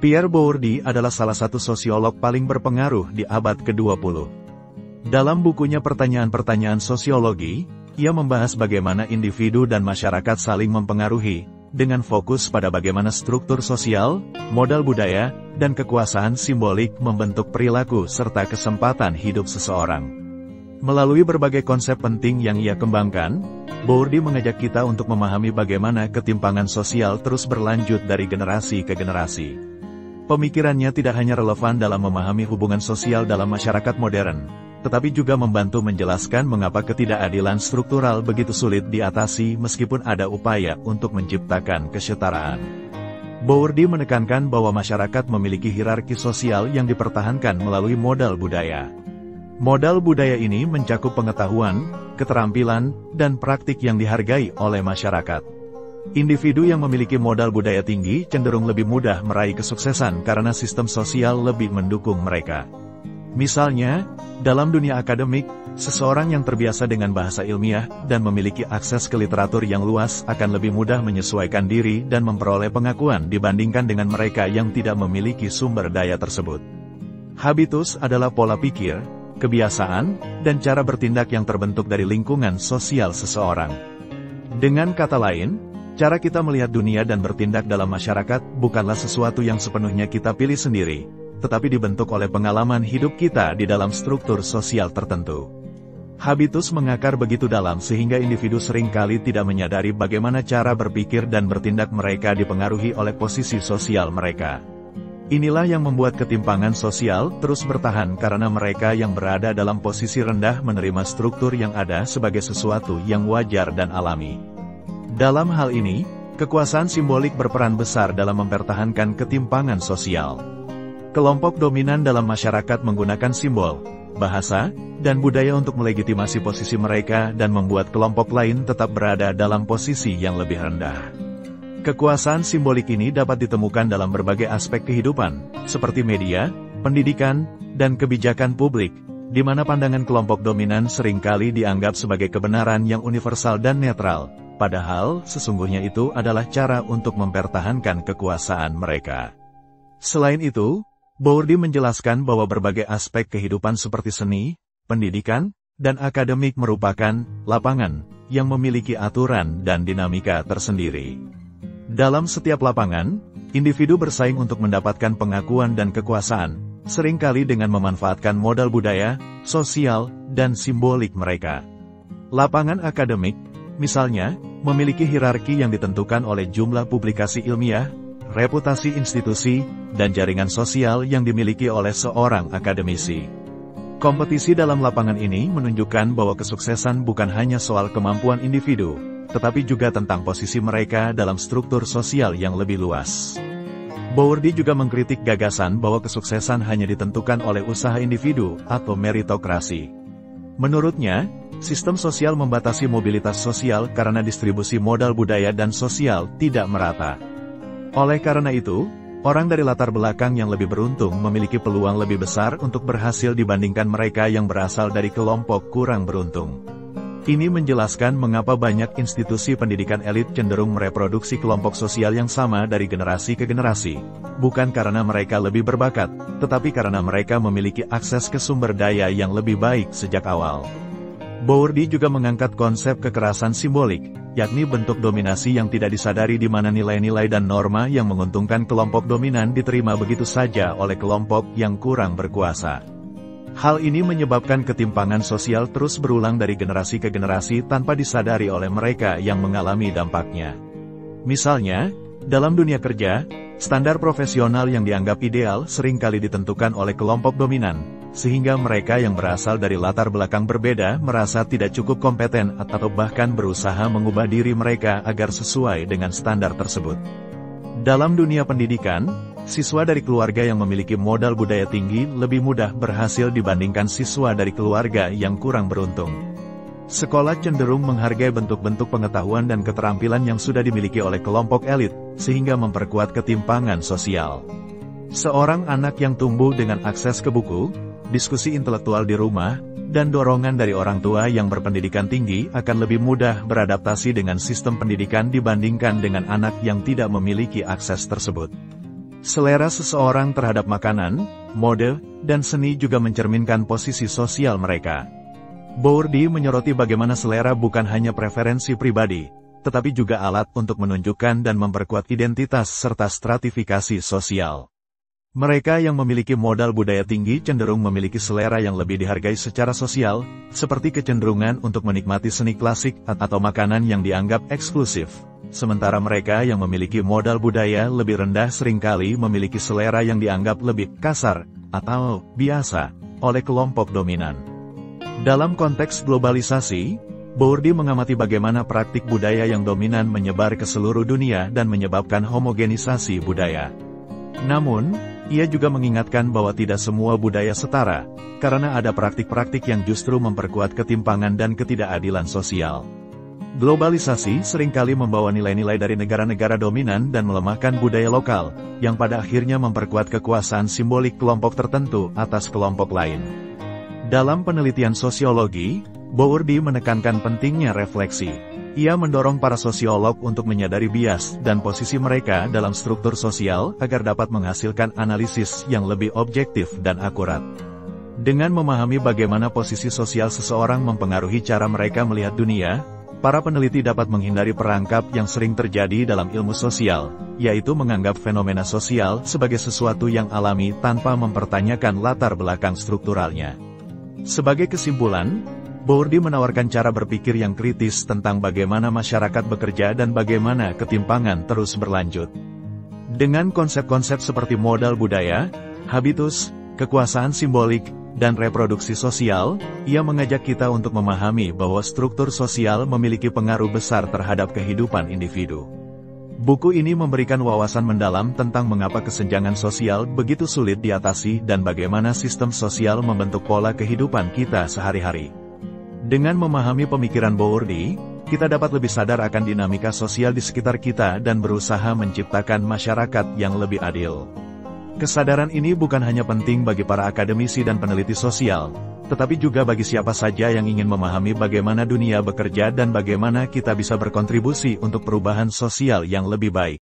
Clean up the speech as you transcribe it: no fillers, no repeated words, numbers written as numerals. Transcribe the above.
Pierre Bourdieu adalah salah satu sosiolog paling berpengaruh di abad ke-20. Dalam bukunya Pertanyaan-Pertanyaan Sosiologi, ia membahas bagaimana individu dan masyarakat saling mempengaruhi, dengan fokus pada bagaimana struktur sosial, modal budaya, dan kekuasaan simbolik membentuk perilaku serta kesempatan hidup seseorang. Melalui berbagai konsep penting yang ia kembangkan, Bourdieu mengajak kita untuk memahami bagaimana ketimpangan sosial terus berlanjut dari generasi ke generasi. Pemikirannya tidak hanya relevan dalam memahami hubungan sosial dalam masyarakat modern, tetapi juga membantu menjelaskan mengapa ketidakadilan struktural begitu sulit diatasi meskipun ada upaya untuk menciptakan kesetaraan. Bourdieu menekankan bahwa masyarakat memiliki hierarki sosial yang dipertahankan melalui modal budaya. Modal budaya ini mencakup pengetahuan, keterampilan, dan praktik yang dihargai oleh masyarakat. Individu yang memiliki modal budaya tinggi cenderung lebih mudah meraih kesuksesan karena sistem sosial lebih mendukung mereka. Misalnya, dalam dunia akademik, seseorang yang terbiasa dengan bahasa ilmiah dan memiliki akses ke literatur yang luas akan lebih mudah menyesuaikan diri dan memperoleh pengakuan dibandingkan dengan mereka yang tidak memiliki sumber daya tersebut. Habitus adalah pola pikir, kebiasaan, dan cara bertindak yang terbentuk dari lingkungan sosial seseorang. Dengan kata lain, cara kita melihat dunia dan bertindak dalam masyarakat bukanlah sesuatu yang sepenuhnya kita pilih sendiri, tetapi dibentuk oleh pengalaman hidup kita di dalam struktur sosial tertentu. Habitus mengakar begitu dalam sehingga individu seringkali tidak menyadari bagaimana cara berpikir dan bertindak mereka dipengaruhi oleh posisi sosial mereka. Inilah yang membuat ketimpangan sosial terus bertahan karena mereka yang berada dalam posisi rendah menerima struktur yang ada sebagai sesuatu yang wajar dan alami. Dalam hal ini, kekuasaan simbolik berperan besar dalam mempertahankan ketimpangan sosial. Kelompok dominan dalam masyarakat menggunakan simbol, bahasa, dan budaya untuk melegitimasi posisi mereka dan membuat kelompok lain tetap berada dalam posisi yang lebih rendah. Kekuasaan simbolik ini dapat ditemukan dalam berbagai aspek kehidupan, seperti media, pendidikan, dan kebijakan publik, di mana pandangan kelompok dominan seringkali dianggap sebagai kebenaran yang universal dan netral, padahal sesungguhnya itu adalah cara untuk mempertahankan kekuasaan mereka. Selain itu, Bourdieu menjelaskan bahwa berbagai aspek kehidupan seperti seni, pendidikan, dan akademik merupakan lapangan yang memiliki aturan dan dinamika tersendiri. Dalam setiap lapangan, individu bersaing untuk mendapatkan pengakuan dan kekuasaan, seringkali dengan memanfaatkan modal budaya, sosial, dan simbolik mereka. Lapangan akademik, misalnya, memiliki hierarki yang ditentukan oleh jumlah publikasi ilmiah, reputasi institusi, dan jaringan sosial yang dimiliki oleh seorang akademisi. Kompetisi dalam lapangan ini menunjukkan bahwa kesuksesan bukan hanya soal kemampuan individu, tetapi juga tentang posisi mereka dalam struktur sosial yang lebih luas. Bourdieu juga mengkritik gagasan bahwa kesuksesan hanya ditentukan oleh usaha individu atau meritokrasi. Menurutnya, sistem sosial membatasi mobilitas sosial karena distribusi modal budaya dan sosial tidak merata. Oleh karena itu, orang dari latar belakang yang lebih beruntung memiliki peluang lebih besar untuk berhasil dibandingkan mereka yang berasal dari kelompok kurang beruntung. Ini menjelaskan mengapa banyak institusi pendidikan elit cenderung mereproduksi kelompok sosial yang sama dari generasi ke generasi, bukan karena mereka lebih berbakat, tetapi karena mereka memiliki akses ke sumber daya yang lebih baik sejak awal. Bourdieu juga mengangkat konsep kekerasan simbolik, yakni bentuk dominasi yang tidak disadari di mana nilai-nilai dan norma yang menguntungkan kelompok dominan diterima begitu saja oleh kelompok yang kurang berkuasa. Hal ini menyebabkan ketimpangan sosial terus berulang dari generasi ke generasi tanpa disadari oleh mereka yang mengalami dampaknya. Misalnya, dalam dunia kerja, standar profesional yang dianggap ideal seringkali ditentukan oleh kelompok dominan, sehingga mereka yang berasal dari latar belakang berbeda merasa tidak cukup kompeten atau bahkan berusaha mengubah diri mereka agar sesuai dengan standar tersebut. Dalam dunia pendidikan, siswa dari keluarga yang memiliki modal budaya tinggi lebih mudah berhasil dibandingkan siswa dari keluarga yang kurang beruntung. Sekolah cenderung menghargai bentuk-bentuk pengetahuan dan keterampilan yang sudah dimiliki oleh kelompok elit, sehingga memperkuat ketimpangan sosial. Seorang anak yang tumbuh dengan akses ke buku, diskusi intelektual di rumah, dan dorongan dari orang tua yang berpendidikan tinggi akan lebih mudah beradaptasi dengan sistem pendidikan dibandingkan dengan anak yang tidak memiliki akses tersebut. Selera seseorang terhadap makanan, mode, dan seni juga mencerminkan posisi sosial mereka. Bourdieu menyoroti bagaimana selera bukan hanya preferensi pribadi, tetapi juga alat untuk menunjukkan dan memperkuat identitas serta stratifikasi sosial. Mereka yang memiliki modal budaya tinggi cenderung memiliki selera yang lebih dihargai secara sosial, seperti kecenderungan untuk menikmati seni klasik atau makanan yang dianggap eksklusif. Sementara mereka yang memiliki modal budaya lebih rendah seringkali memiliki selera yang dianggap lebih kasar atau biasa oleh kelompok dominan. Dalam konteks globalisasi, Bourdieu mengamati bagaimana praktik budaya yang dominan menyebar ke seluruh dunia dan menyebabkan homogenisasi budaya. Namun, ia juga mengingatkan bahwa tidak semua budaya setara, karena ada praktik-praktik yang justru memperkuat ketimpangan dan ketidakadilan sosial. Globalisasi seringkali membawa nilai-nilai dari negara-negara dominan dan melemahkan budaya lokal, yang pada akhirnya memperkuat kekuasaan simbolik kelompok tertentu atas kelompok lain. Dalam penelitian sosiologi, Bourdieu menekankan pentingnya refleksi. Ia mendorong para sosiolog untuk menyadari bias dan posisi mereka dalam struktur sosial agar dapat menghasilkan analisis yang lebih objektif dan akurat. Dengan memahami bagaimana posisi sosial seseorang mempengaruhi cara mereka melihat dunia, para peneliti dapat menghindari perangkap yang sering terjadi dalam ilmu sosial, yaitu menganggap fenomena sosial sebagai sesuatu yang alami tanpa mempertanyakan latar belakang strukturalnya. Sebagai kesimpulan, Bourdieu menawarkan cara berpikir yang kritis tentang bagaimana masyarakat bekerja dan bagaimana ketimpangan terus berlanjut. Dengan konsep-konsep seperti modal budaya, habitus, kekuasaan simbolik, dan reproduksi sosial, ia mengajak kita untuk memahami bahwa struktur sosial memiliki pengaruh besar terhadap kehidupan individu. Buku ini memberikan wawasan mendalam tentang mengapa kesenjangan sosial begitu sulit diatasi dan bagaimana sistem sosial membentuk pola kehidupan kita sehari-hari. Dengan memahami pemikiran Bourdieu, kita dapat lebih sadar akan dinamika sosial di sekitar kita dan berusaha menciptakan masyarakat yang lebih adil. Kesadaran ini bukan hanya penting bagi para akademisi dan peneliti sosial, tetapi juga bagi siapa saja yang ingin memahami bagaimana dunia bekerja dan bagaimana kita bisa berkontribusi untuk perubahan sosial yang lebih baik.